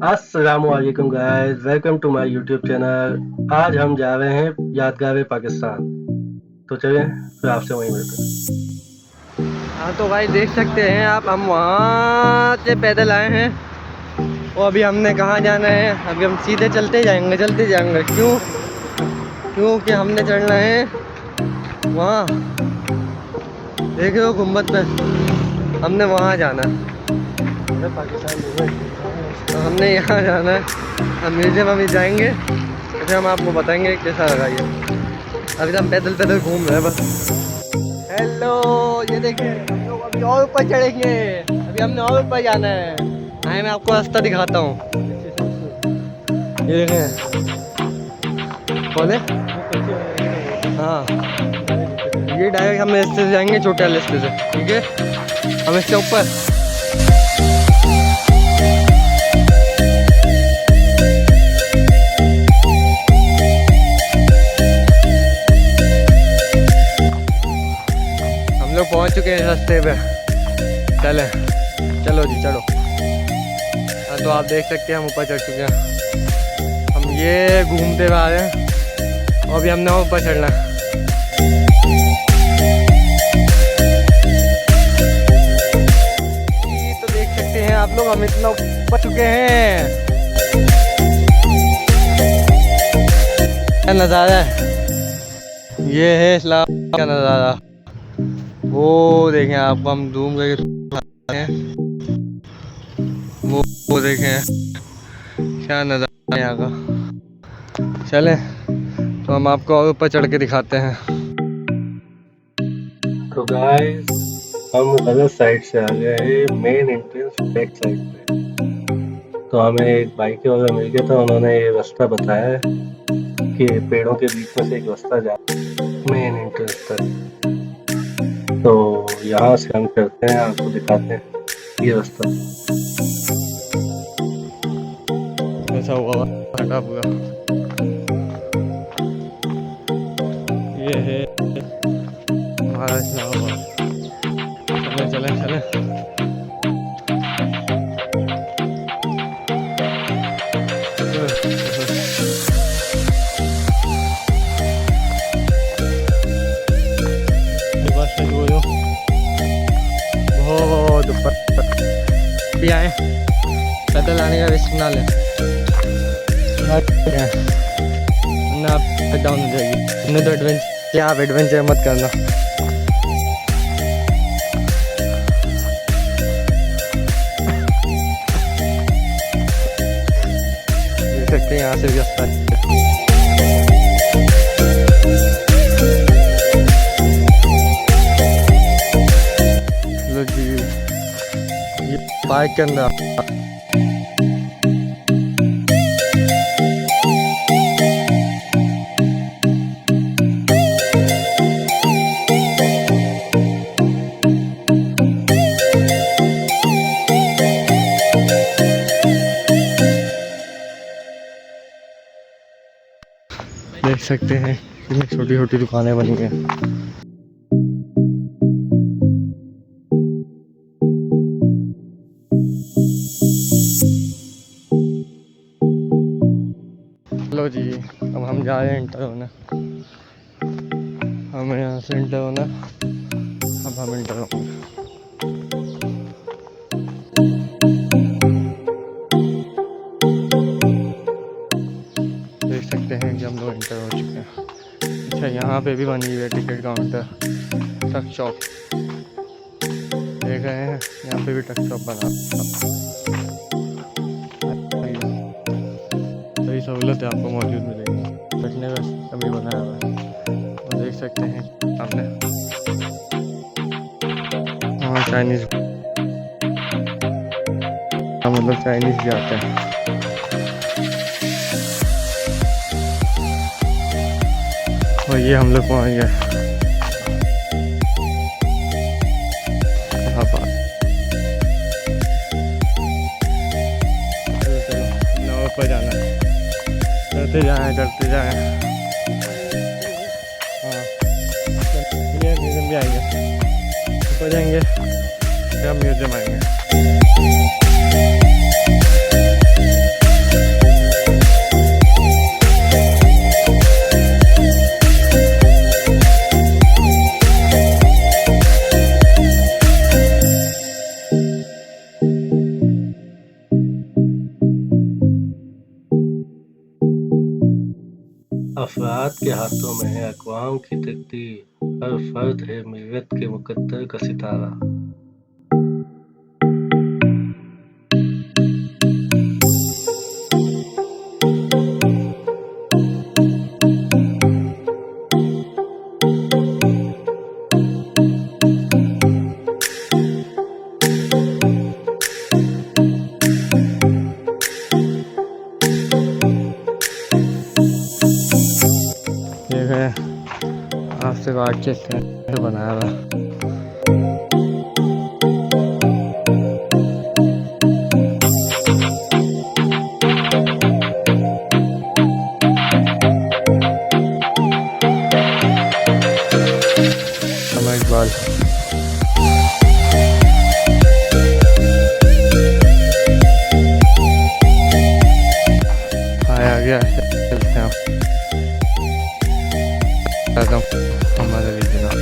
अस्सलाम वालेकुम guys, welcome to my YouTube channel. आज हम जा रहे हैं यादगार पाकिस्तान। तो चलें फिर आपसे वहीं मिलते हैं। हाँ तो भाई देख सकते हैं आप, हम वहाँ से पैदल आए हैं और अभी हमने कहाँ जाना है। अभी हम सीधे चलते जाएंगे। क्योंकि हमने चढ़ना है वहाँ, देख रहे हो गुम्बद पे, हमने वहाँ जाना है। तो हमने यहाँ जाना है, हम म्यूजियम अभी जाएंगे, फिर हम आपको बताएंगे कैसा लगा ये। अभी तो हम पैदल पैदल घूम रहे हैं बस। हेलो, ये देखिए हम लोग अभी और ऊपर चढ़ेंगे। अभी हमने और ऊपर जाना है। आए मैं आपको रास्ता दिखाता हूँ। ये देखें, बोले हाँ, ये डायरेक्ट हम इससे से जाएंगे, छोटे वाले रास्ते से। ठीक है, हम इससे ऊपर। हम लोग पहुँच चुके हैं रास्ते पे। चलो जी चलो। हाँ तो आप देख सकते हैं हम ऊपर चढ़ चुके हैं। हम ये घूमते हुए आ रहे हैं और अभी हमने ऊपर चढ़ना है। तो देख सकते हैं आप लोग, हम इतना ऊपर चुके हैं। क्या नज़ारा है, ये है इस्लाम का नज़ारा। वो देखें आप, हम जूम करके हैं, वो देखें क्या नज़ारा है यहाँ का। चलें तो हम आपको और ऊपर चढ़ के दिखाते हैं। तो गाइस, हम गलत साइड से आ गए हैं, मेन एंट्रेंस बैक साइड पे। तो हमें एक बाइक वाला मिल गया था, उन्होंने ये रास्ता बताया है कि पेड़ों के बीच में से एक रास्ता जा मेन एंट्रेंस तक। तो यहाँ से हम चलते हैं, आपको दिखाते हैं ये रास्ता। ऐसा हुआ हटा पूरा। ये है हमारा इस्लामाबाद। चले। बहुत ऊपर भी आए, पैदल आने का रिस्क ना लें, ना डाउन हो जाएगी। नहीं तो एडवेंचर, आप एडवेंचर मत करना। देख सकते हैं यहाँ से भी रास्ता है। लो जी, ये पार्क के अंदर देख सकते हैं कितनी छोटी छोटी दुकानें बनी हैं। चलो जी, अब हम जा रहे हैं इंटर होने। हमें यहाँ से इंटर होना, अब हम इंटर होंगे। देख सकते हैं कि हम लोग इंटर हो चुके हैं। अच्छा, यहाँ पे भी बनी हुई है टिकट काउंटर, ट्रक शॉप। देख रहे हैं यहाँ पे भी ट्रक शॉप बना, सही सहूलत है आपको मौजूद मिलेगी। बैठने का कमी बनाया हुआ है, तो देख सकते हैं सामने वहाँ चाइनीज़, मतलब चाइनीज़ भी आते हैं। और ये हम लोग वहाँ गए, चलो ऊपर जाना है, चलते जाएं। हाँ, ये म्यूजियम भी आएंगे, ऊपर जाएंगे फिर हम म्यूजियम आएंगे। अफराद के हाथों में है अक़वाम की तकदीर, हर फर्द है मिल्लत के मुक़द्दर का सितारा। ये है आपसे वाक्य कैसे बनाया हुआ। इकबाल आया गया चलते हैं आप हमारे लिए जनाब।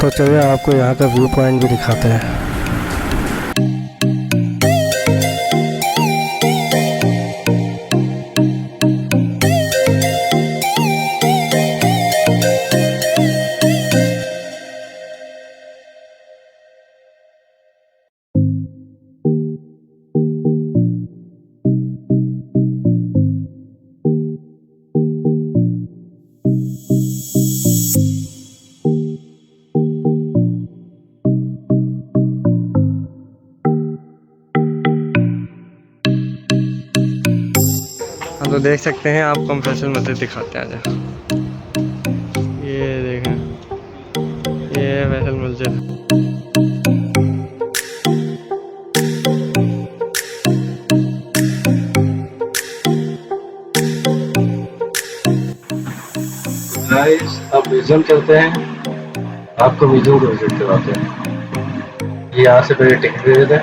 तो चलिए आपको यहाँ का व्यू पॉइंट भी दिखाते हैं। हम तो देख सकते हैं, आपको हम फैसल मस्जिद दिखाते हैं आज। ये देखें, ये है फैसल मस्जिद। गाइस अब म्यूजियम चलते हैं, आपको म्यूजियम को विजिट करवाते हैं। ये यहाँ से पहले टिकट दे देते हैं,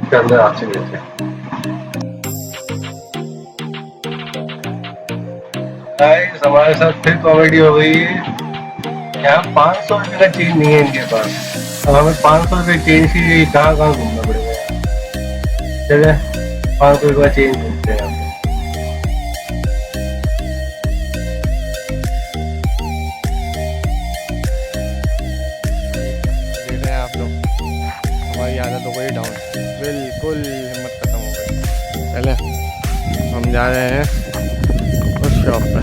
फिर अंदर आपसे मिलते हैं। गाइस हमारे साथ फिर कॉमेडी हो गई है। यहाँ 500 रुपये का चेंज नहीं है इनके पास। अब हमें 500 रुपये चेंज के लिए कहाँ कहाँ घूमना पड़ेगा। चले 500 रुपये का चेंज घूमते हैं। देख रहे हैं आप लोग, हमारी आदत हो गई डाउन, बिल्कुल हिम्मत खत्म हो गई। चले हम जा रहे हैं उस शॉप पे।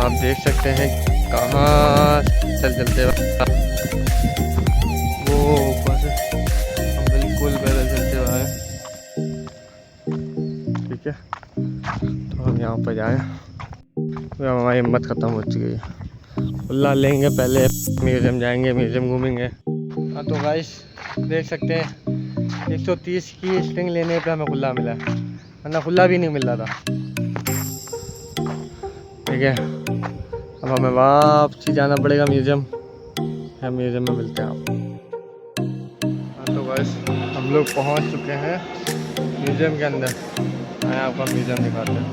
आप देख सकते हैं कहाँ चलते वो ऊपर से हम बिल्कुल पैदल चलते हुए आए। ठीक है, तो हम यहाँ पर जाएं। तो हमारी हिम्मत ख़त्म हो चुकी है। खुला लेंगे, पहले म्यूज़ियम जाएंगे, म्यूज़ियम घूमेंगे। हाँ तो गाइस देख सकते हैं 130 की स्ट्रिंग लेने पे हमें खुला मिला, वरना खुला भी नहीं मिल रहा था। ठीक है, अब हमें वापसी जाना पड़ेगा म्यूज़ियम। हम म्यूज़ियम में मिलते हैं आपको। हाँ तो गाइस हम लोग पहुँच चुके हैं म्यूज़ियम के अंदर। आए आपको म्यूज़ियम दिखाते हैं।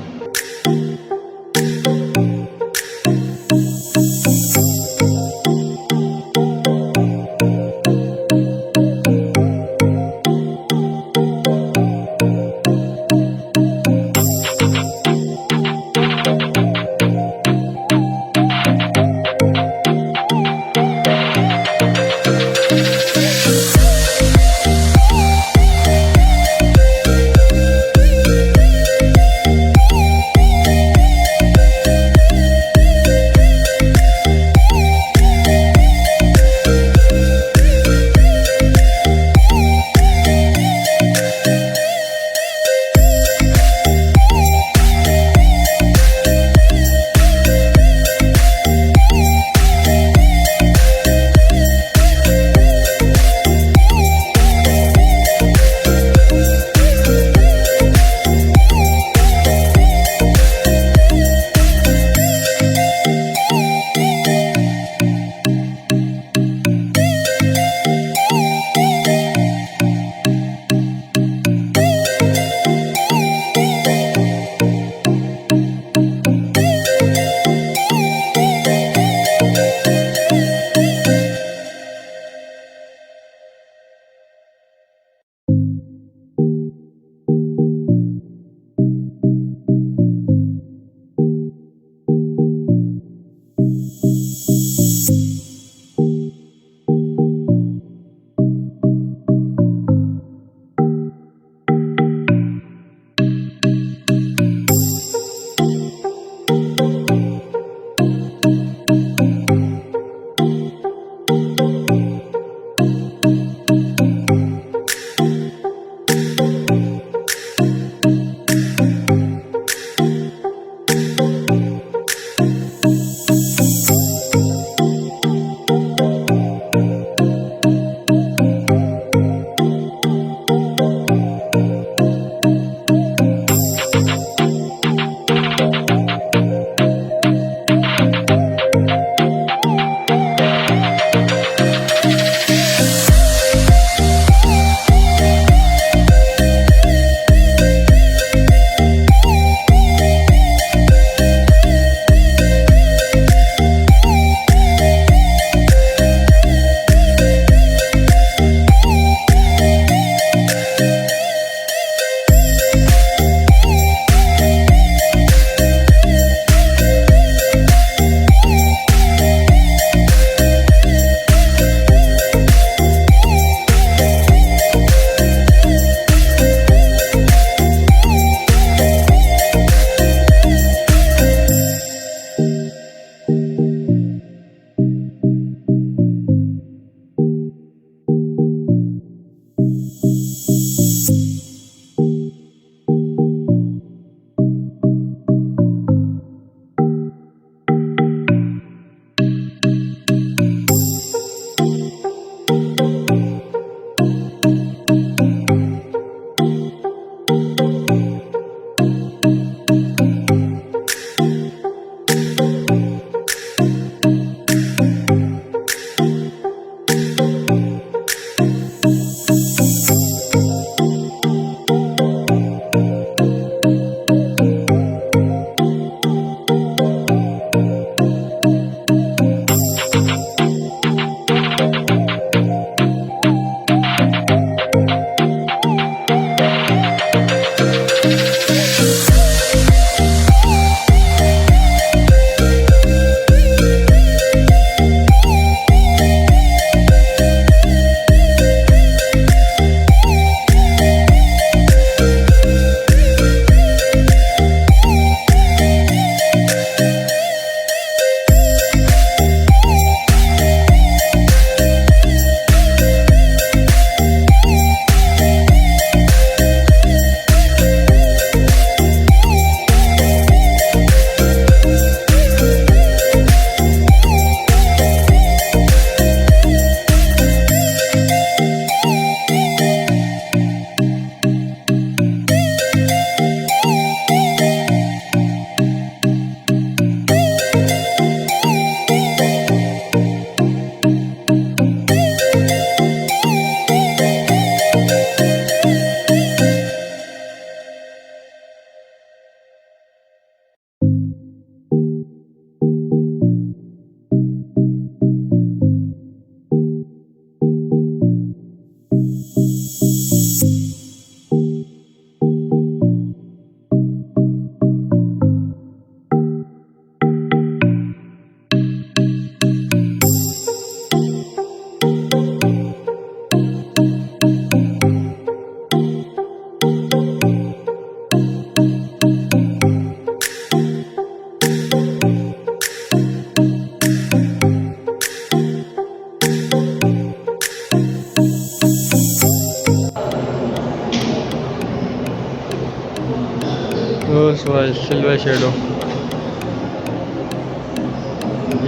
रोल्स रॉयस सिल्वर शेडो,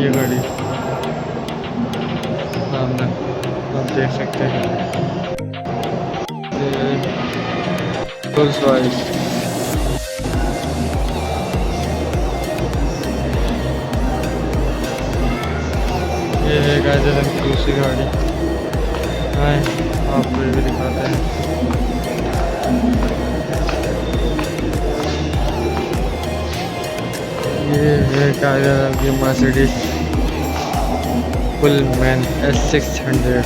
ये गाड़ी सामने आप देख सकते हैं। रोल्स रॉयस, ये है गाइस दूसरी गाड़ी। आए आपको ये भी दिखाते हैं। ये है गाइस की मर्सिडीज पुलमैन S600।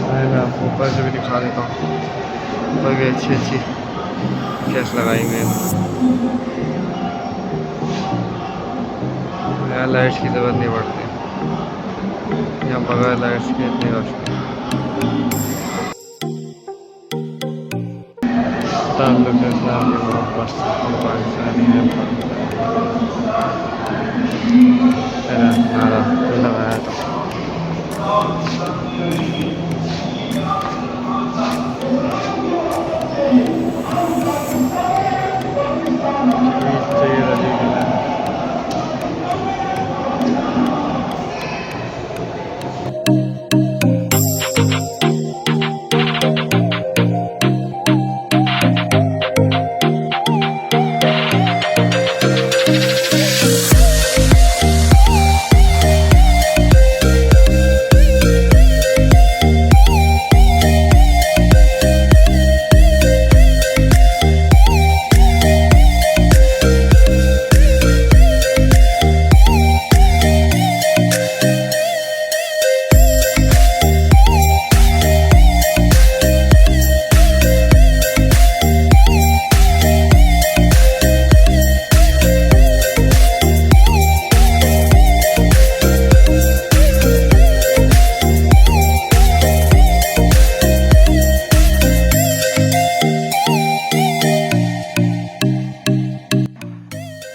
मैं आपको ऊपर से भी दिखा देता हूँ, ऊपर भी अच्छी अच्छी कैस लगाई हुई हैं। यहाँ लाइट्स की ज़रूरत नहीं पड़ती, यहाँ बगैर लाइट्स की इतनी रोशनी। ताल्लुक इस्लाम की मोहब्बत पाकिस्तानी है। तेरा नारा तो लगाया था।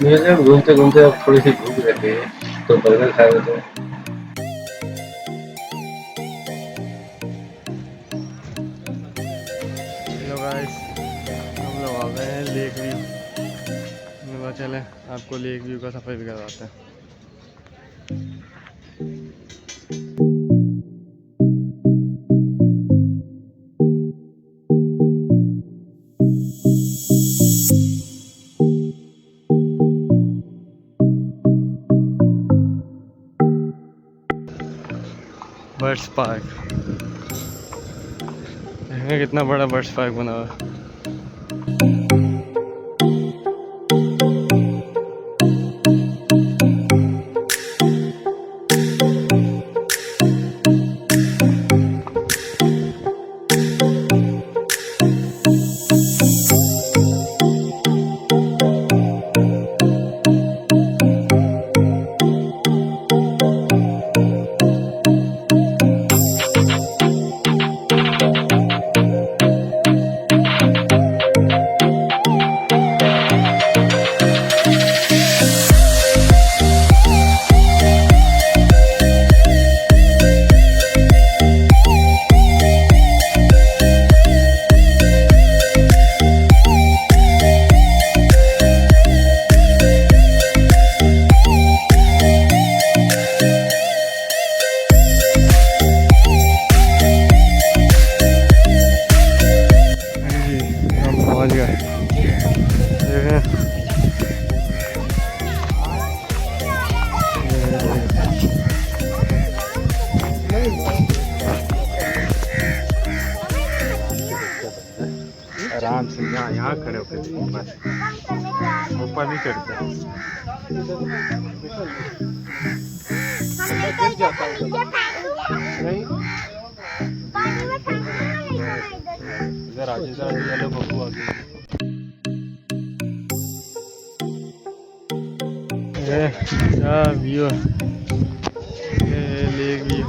म्यूजियम घूमते घूमते अब थोड़ी सी भूख लगी है तो बर्गर खा लेते हैं। हेलो गाइस, हम लोग आ गए हैं लेक व्यू। मैंने चले आपको लेक व्यू का सफ़र भी करवाते हैं। बर्ड्स पार्क, देखेंगे कितना बड़ा बर्ड्स पार्क बना हुआ है। आराम से यहाँ खड़े होकर ऊपर नहीं चढ़ते। इधर आगे चलो बबू आगे। क्या व्यू है, लेक व्यू।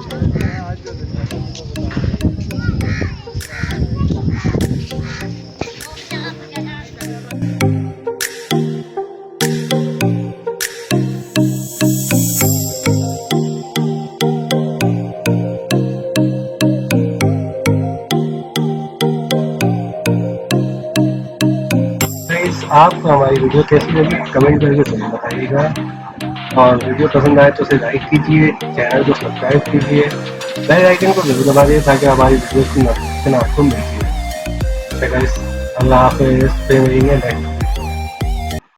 आपको हमारी वीडियो कैसी लगी कमेंट करके जरूर बताइएगा और वीडियो पसंद आए तो उसे लाइक कीजिए, चैनल को सब्सक्राइब कीजिए, बेल आइकन को जरूर दबा दीजिए ताकि हमारी वीडियो की नोटिफिकेशन आपको मिलती है। अल्लाह हाफिज़, फिर मिलेंगे नेक्स्ट